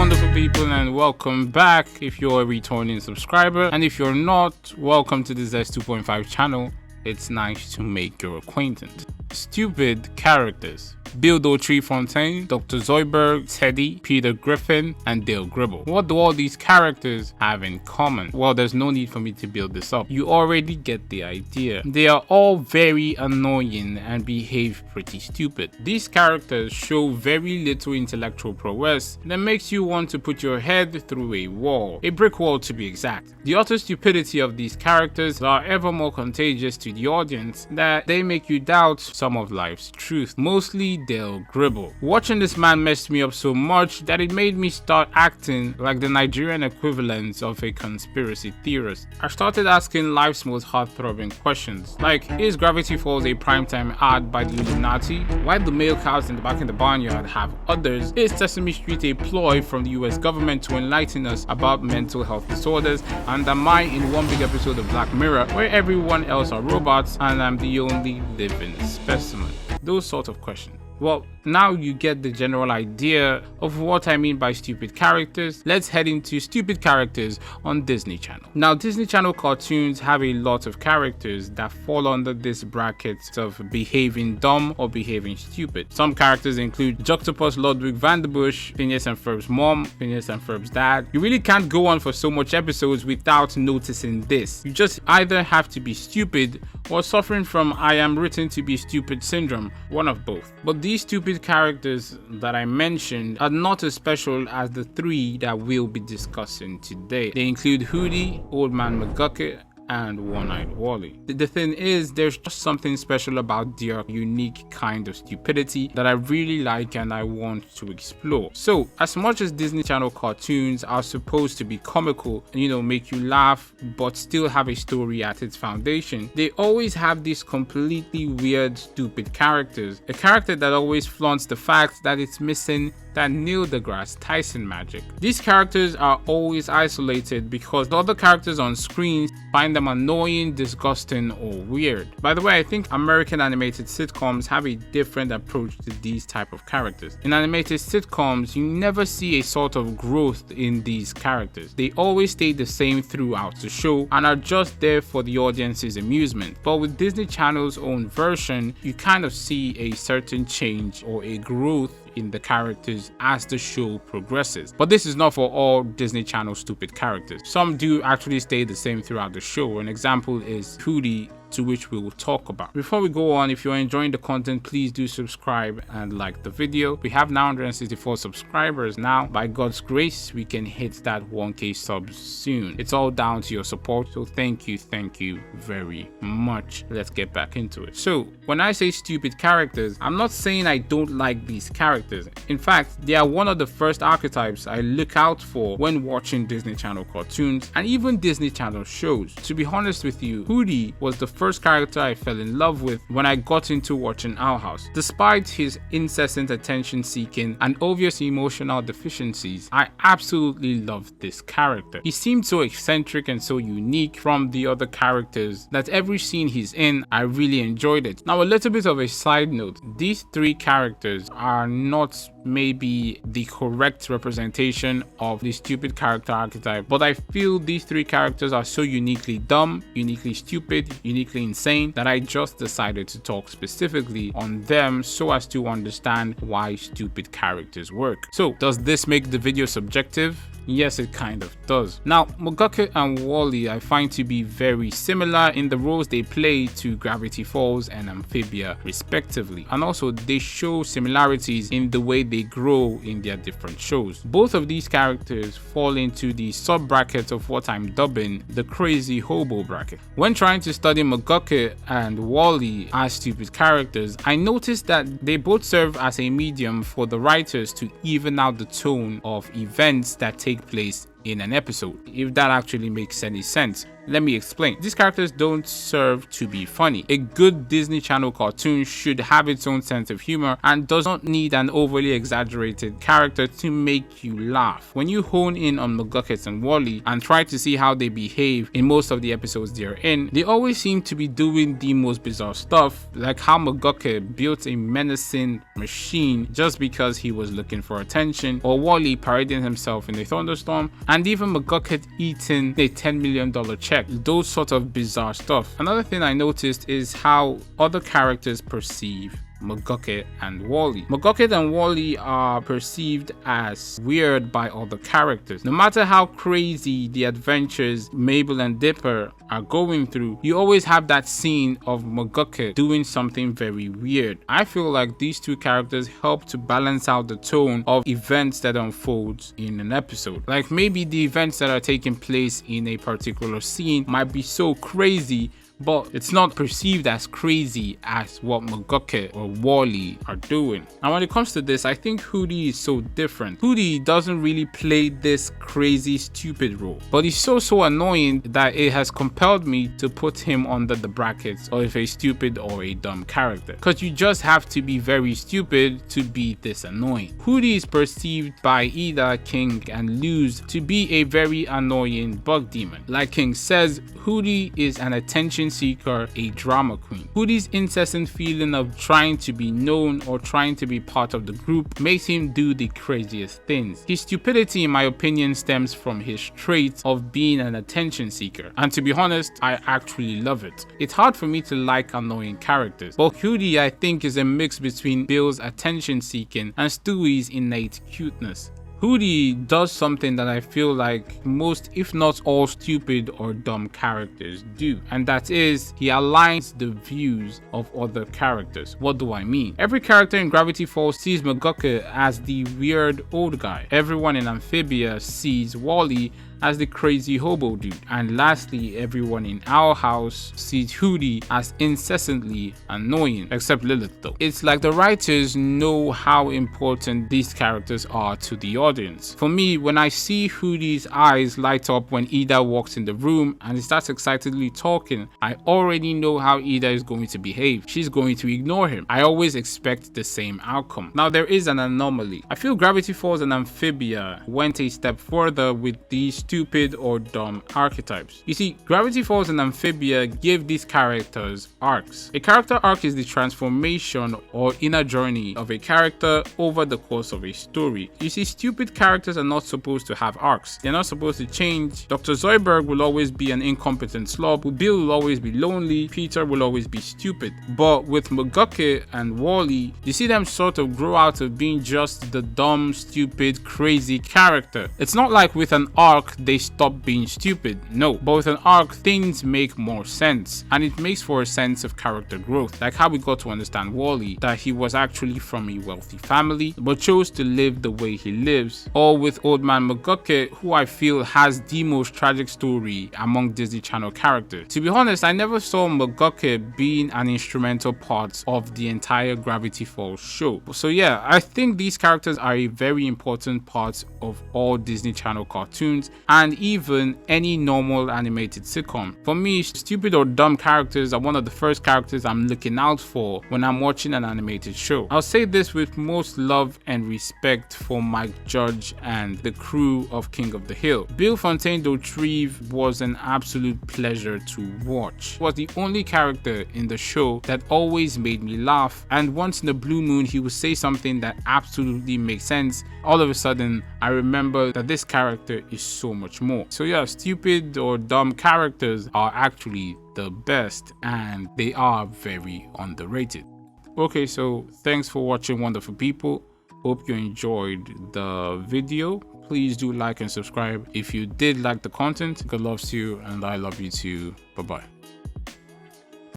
wonderful people, and welcome back if you're a returning subscriber, and if you're not, welcome to the Zest 2.5 channel. It's nice to make your acquaintance. Stupid characters: Bill Treefontaine, Dr. Zoidberg, Teddy, Peter Griffin, and Dale Gribble. What do all these characters have in common? Well, there's no need for me to build this up. You already get the idea. They are all very annoying and behave pretty stupid. These characters show very little intellectual prowess that makes you want to put your head through a wall. A brick wall to be exact. The utter stupidity of these characters are ever more contagious to the audience that they make you doubt some of life's truth. Mostly Dale Gribble. Watching this man messed me up so much that it made me start acting like the Nigerian equivalent of a conspiracy theorist. I started asking life's most heart-throbbing questions, like, is Gravity Falls a primetime ad by the Illuminati? Why do male cows in the back of the barnyard have udders? Is Sesame Street a ploy from the US government to enlighten us about mental health disorders? And am I in one big episode of Black Mirror where everyone else are robots and I'm the only living specimen? Those sort of questions. Well, now you get the general idea of what I mean by stupid characters. Let's head into stupid characters on Disney Channel. Now, Disney Channel cartoons have a lot of characters that fall under this bracket of behaving dumb or behaving stupid. Some characters include Juxtapus Ludwig Vanderbush, Phineas and Ferb's mom, Phineas and Ferb's dad. You really can't go on for so much episodes without noticing this. You just either have to be stupid or suffering from I am written to be stupid syndrome, one of both. But these stupid characters that I mentioned are not as special as the three that we'll be discussing today. They include Hooty, Old Man Mcguket, and One-Eyed Wally. The thing is, there's just something special about their unique kind of stupidity that I really like and I want to explore. So, as much as Disney Channel cartoons are supposed to be comical and, make you laugh, but still have a story at its foundation, they always have these completely weird, stupid characters. A character that always flaunts the fact that it's missing that Neil deGrasse Tyson magic. These characters are always isolated because the other characters on screen find them annoying, disgusting, or weird. By the way, I think American animated sitcoms have a different approach to these type of characters. In animated sitcoms, you never see a sort of growth in these characters. They always stay the same throughout the show and are just there for the audience's amusement. But with Disney Channel's own version, you kind of see a certain change or a growth in the characters as the show progresses. But this is not for all Disney Channel stupid characters. Some do actually stay the same throughout the show. An example is Hooty, to which we will talk about. Before we go on, if you're enjoying the content, please do subscribe and like the video. We have now 164 subscribers now. By God's grace, we can hit that 1K subs soon. It's all down to your support, so thank you very much. Let's get back into it. So, when I say stupid characters, I'm not saying I don't like these characters. In fact, they are one of the first archetypes I look out for when watching Disney Channel cartoons and even Disney Channel shows. To be honest with you, Hooty was the first character I fell in love with when I got into watching Owl House. Despite his incessant attention seeking and obvious emotional deficiencies, I absolutely loved this character. He seemed so eccentric and so unique from the other characters that every scene he's in, I really enjoyed it. Now, a little bit of a side note, these three characters are not maybe the correct representation of the stupid character archetype, but I feel these three characters are so uniquely dumb, uniquely stupid, uniquely insane that I just decided to talk specifically on them so as to understand why stupid characters work. So, does this make the video subjective? Yes, it kind of does. Now, Mcguket and Wally I find to be very similar in the roles they play to Gravity Falls and Amphibia respectively, and also they show similarities in the way they grow in their different shows. Both of these characters fall into the sub-bracket of what I'm dubbing the crazy hobo bracket. When trying to study Mcguket and Wally as stupid characters, I noticed that they both serve as a medium for the writers to even out the tone of events that take place in an episode, if that actually makes any sense. Let me explain. These characters don't serve to be funny. A good Disney Channel cartoon should have its own sense of humor and does not need an overly exaggerated character to make you laugh. When you hone in on Mcguket and Wally and try to see how they behave in most of the episodes they're in, they always seem to be doing the most bizarre stuff, like how Mcguket built a menacing machine just because he was looking for attention, or Wally parading himself in a thunderstorm, and even Mcguket eating a $10 million check. Those sort of bizarre stuff. Another thing I noticed is how other characters perceive Mcguket and Wally. Mcguket and Wally are perceived as weird by other characters. No matter how crazy the adventures Mabel and Dipper are going through, you always have that scene of Mcguket doing something very weird. I feel like these two characters help to balance out the tone of events that unfolds in an episode. Like maybe the events that are taking place in a particular scene might be so crazy, but it's not perceived as crazy as what Mcguket or Wally are doing. And when it comes to this, I think Hooty is so different. Hooty doesn't really play this crazy, stupid role, but he's so annoying that it has compelled me to put him under the brackets of a stupid or a dumb character. Because you just have to be very stupid to be this annoying. Hooty is perceived by either King and Luz to be a very annoying bug demon. Like King says, Hooty is an attention seeker, a drama queen. Hooty's incessant feeling of trying to be known or trying to be part of the group makes him do the craziest things. His stupidity, in my opinion, stems from his trait of being an attention seeker, and to be honest, I actually love it. It's hard for me to like annoying characters, but Hooty I think is a mix between Bill's attention seeking and Stewie's innate cuteness. Hooty does something that I feel like most, if not all, stupid or dumb characters do, and that is he aligns the views of other characters. What do I mean? Every character in Gravity Falls sees Mcguket as the weird old guy. Everyone in Amphibia sees Wally as the crazy hobo dude, and lastly, everyone in our house sees Hooty as incessantly annoying, except Lilith though. It's like the writers know how important these characters are to the audience. For me, when I see Hooty's eyes light up when Ida walks in the room and he starts excitedly talking, I already know how Ida is going to behave. She's going to ignore him. I always expect the same outcome. Now there is an anomaly. I feel Gravity Falls and Amphibia went a step further with these stupid or dumb archetypes. You see, Gravity Falls and Amphibia give these characters arcs. A character arc is the transformation or inner journey of a character over the course of a story. You see, stupid characters are not supposed to have arcs. They're not supposed to change. Dr. Zoidberg will always be an incompetent slob. Bill will always be lonely. Peter will always be stupid. But with Mcguket and Wally, you see them sort of grow out of being just the dumb, stupid, crazy character. It's not like with an arc they stop being stupid. No, but with an arc things make more sense, and it makes for a sense of character growth, like how we got to understand Wally, that he was actually from a wealthy family but chose to live the way he lives, or with old man Mcguket, who I feel has the most tragic story among Disney Channel characters. To be honest, I never saw Mcguket being an instrumental part of the entire Gravity Falls show. So yeah, I think these characters are a very important part of all Disney Channel cartoons and even any normal animated sitcom. For me, stupid or dumb characters are one of the first characters I'm looking out for when I'm watching an animated show. I'll say this with most love and respect for Mike Judge and the crew of King of the Hill. Bill Fontaine Dautrive was an absolute pleasure to watch. He was the only character in the show that always made me laugh, and once in a blue moon he would say something that absolutely makes sense. All of a sudden I remember that this character is so much more. So yeah, stupid or dumb characters are actually the best, and they are very underrated. Okay, so thanks for watching, wonderful people. Hope you enjoyed the video. Please do like and subscribe if you did like the content. God loves you and I love you too. Bye bye.